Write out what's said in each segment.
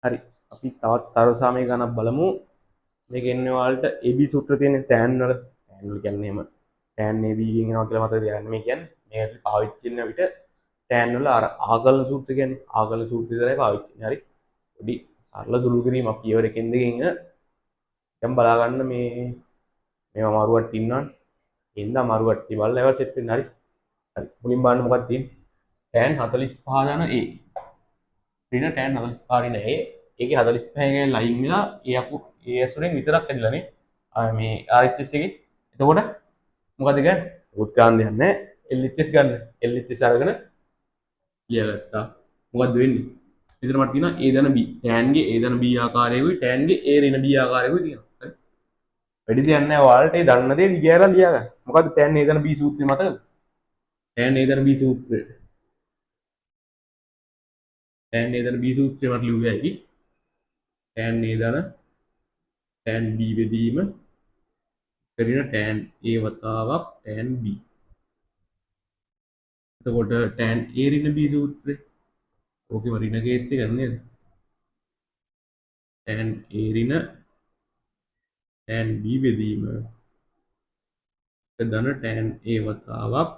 හරි. අපි තවත් සර්වසාමයේ ගණක් බලමු. මේක එන්නේ ඔයාලට AB සූත්‍රය තියෙන tan වල. tan වල කියන්නේ එහෙම tan AB ගෙන් එනවා කියලා මතක තියාගන්න. මේ කියන්නේ මේක පාවිච්චි කරන විට tan වල අර ආකලන සූත්‍රය කියන්නේ ආකලන සූත්‍රය විතරයි පාවිච්චි කරන්නේ. හරි. පොඩි සරල සුළු කිරීමක් පියවර එකෙන් දෙකකින් දැන් බලා ගන්න මේවා අමාරුවට ඉන්නවා. එන්න අමාරුවට බලලා ඒවා සෙට් වෙන්න. හරි. හරි. මුලින් බලන්න මොකක්ද තියෙන්නේ? tan 45 දාන A. ඍණ tan 45 ඍණ A. ඒකේ 45 කියන ලයින් වෙලා ඒ අකු ඒ ඇසුරෙන් විතරක් ඇදිලානේ. මේ RHS එකේ. එතකොට මොකද කියන්නේ? උත් ගන්න දෙයක් නැහැ. LHS ගන්න. LHS අරගෙන ලියගත්තා. මොකද්ද වෙන්නේ? මෙතන මට තියෙනවා A ධන B. tan ගේ A ධන B ආකාරයකුයි tan ගේ A ඍණ B ආකාරයකුයි තියෙනවා. හරි. වැඩි දෙයක් නැහැ. ඔයාලට ඒ දන්න දේ දිගහැරලා ලියා ගන්න. මොකද්ද tan A ධන B සූත්‍රය මතකද? tan A ධන B සූත්‍රය. tan A ධන B සූත්‍රය මට ලියුවේ ඇයි? tan A ධන tan B බෙදීම කරන tan A වතාවක් tan B. එතකොට tan A ඍණ B සූත්‍රය. ඕකේ ඍණ කේස් එක නේද? tan A ඍණ tan B බෙදීම ධන tan A වතාවක්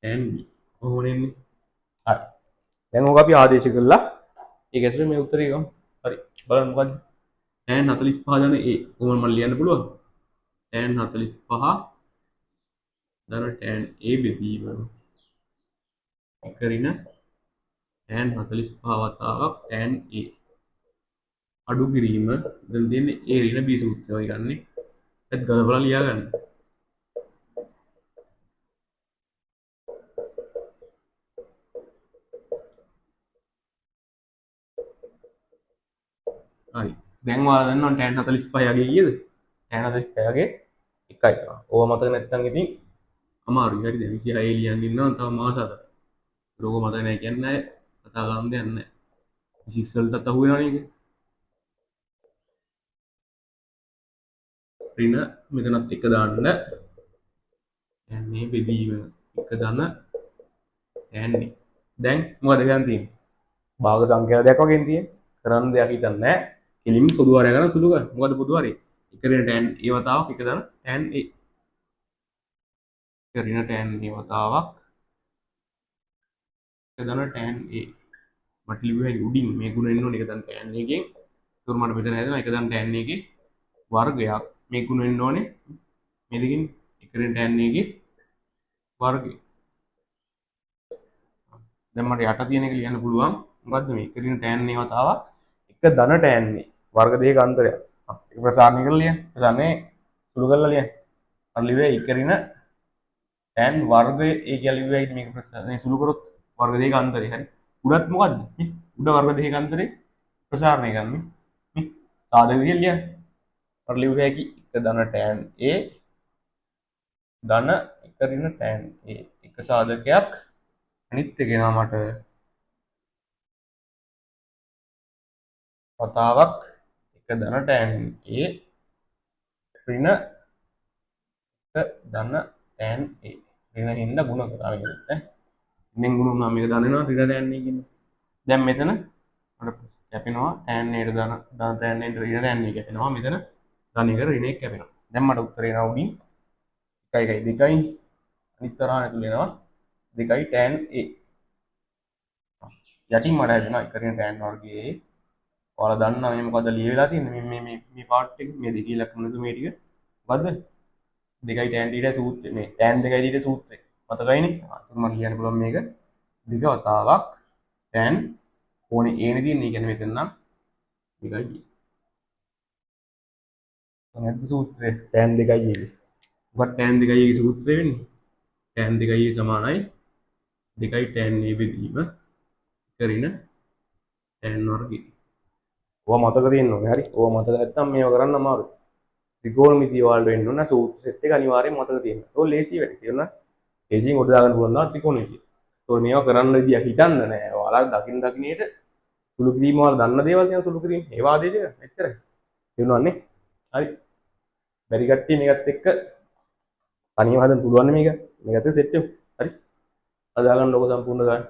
tan B. කොහොමද එන්නේ? හරි. දැන් ඕක අපි ආදේශ කළා. ඒක ඇතුලේ මේ උත්තරේ ගමු. හරි. බලන්න මොකද්ද? tan 45 ධන A. කොහොමද මම ලියන්න පුළුවන්? tan 45 ධන tan A බෙදීම එකරින tan 45 වතාවක් tan A අඩු කිරීම දැන් දෙන්නේ A ඍණ B සූත්‍රය වගේ ගන්නෙ. ඒත් ගලපලා ලියා ගන්න. හරි. දැන් ඔයාලා දන්නවා tan 45 යගේ කීයද? tan 45 යගේ 1යි. ඕව මතක නැත්නම් ඉතින් අමාරුයි. හරිද? 26 ලියන්න ඉන්නවා තව මාස 4ක්. රෝග මතක නැහැ කියන්නේ කතා කරන්න දෙයක් නැහැ. ෆිසික්ස් වලටත් අහු වෙනවනේ ඒක. ඍණ මෙතනත් එක දාන්න. දැන් මේ බෙදීම එක දන යන්නේ. දැන් මොකද ගන්න තියෙන්නේ? භාග සංඛ්‍යා දෙයක් වගේ තියෙන්නේ. කරන්න දෙයක් හිතන්නේ නැහැ. කෙලින්ම පොදු හරය ගන්න සුළු කරන්න. මොකද පොදු හරය? එක ඍණ tan A වතාවක් එක දන tan A. එක ඍණ tan A වතාවක් එක දන tan A. මට ලිව්වේ උඩින් මේ ගුණ එන්න ඕනේ එක දන tan A ගෙන්. ඒතර මට මෙතන හැදෙනවා එක දන tan A ගේ වර්ගයක්. මේ ගුණ එන්න ඕනේ මේ දෙකින් එක ඍණ tan A ගේ වර්ගය. දැන් මට යට තියෙන එක ලියන්න පුළුවන්. මොකද්ද මේ? එක ඍණ tan A වතාවක් එක ධන tan A වර්ග දෙකක අන්තරයක්. ඒක ප්‍රසාරණය කරලා ලියන්න. ප්‍රසාරණේ සුළු කරලා ලියන්න. අර ලිව්වේ එක ඍණ tan වර්ගය ඒ කියලා ලිව්වයි මේක ප්‍රසාරණේ සුළු කරොත් වර්ග දෙකක අන්තරය. හරි. උඩත් මොකද්ද? උඩ වර්ග දෙකක අන්තරේ ප්‍රසාරණය කරන්නේ. සාධක විදිහට ලියන්න. අර ලිව්වේ හැකි එක ධන tan A ධන එක ඍණ tan A එක සාධකයක් අනිත් එක එනවා මට වතාවක් එක ධන tan A ඍණ එක ධන tan A ඍණ හින්දා ගුණ කරා කියන්නේ ඉන්නෙන් ගුණ වුණා මේක දන්න වෙනවා ඍණ tan A කියන්නේ දැන් මෙතන මට කැපෙනවා tan A ට ධන tan A ට ඍණ tan A කැපෙනවා මෙතන ධන එක ඍණ එක කැපෙනවා දැන් මට උත්තරේ එනවා උඩින් 1 2 අනිත් තරහ ඇතුළේ එනවා 2 tan A යටින් මට හැදෙනවා එක ඍණ tan වර්ගයේ ඔයාලා දන්නවා මේ මොකද්ද ලියවිලා තියෙන්නේ මේ පාර්ට් එක මේ දෙකේ ලක්ෂණ තුනේ ටික මොකද්ද 2 tan ඊට සූත්‍රය මේ tan 2 ඊට සූත්‍රය මතකයිනේ අතන මම ලියන්න පුළුවන් මේක දිග වතාවක් tan ඕනේ ඒනේ තියෙන්නේ ඒ කියන්නේ මෙතන නම් 2යි නැද්ද සූත්‍රය tan 2යි එක මොකක්ද tan 2යි එකේ සූත්‍රය වෙන්නේ tan 2යි සමානයි 2 tan a බෙදීම කරන tan වර්ගය ඕවා මතක තියෙන්න ඕනේ හරි ඕවා මතක නැත්නම් මේව කරන්න අමාරුයි ත්‍රිකෝණමිතිය වලට වෙන්න ඕන සූත්‍ර සෙට් එක අනිවාර්යෙන් මතක තියෙන්න. ඒක ලේසි වැඩි. තේරුණා? ලේසියෙන් කොට දාගන්න පුළුවන් නම් ත්‍රිකෝණමිතිය. ඒක මේවා කරන්න විදියක් හිතන්න නෑ. ඔයාලා දකින්නේට සුළු කිරීම වල දන්න දේවල් තියෙන සුළු කිරීම. ඒවා ආදේශ කරන්න. එච්චරයි. තේරුණානේ? හරි. බැරි කට්ටිය මේකත් එක්ක තනියම හදන්න පුළුවන් මේක. මේකත් එක්ක සෙට් වෙමු. හරි. අදාගන්න ලෝක සම්පූර්ණ ගන්න.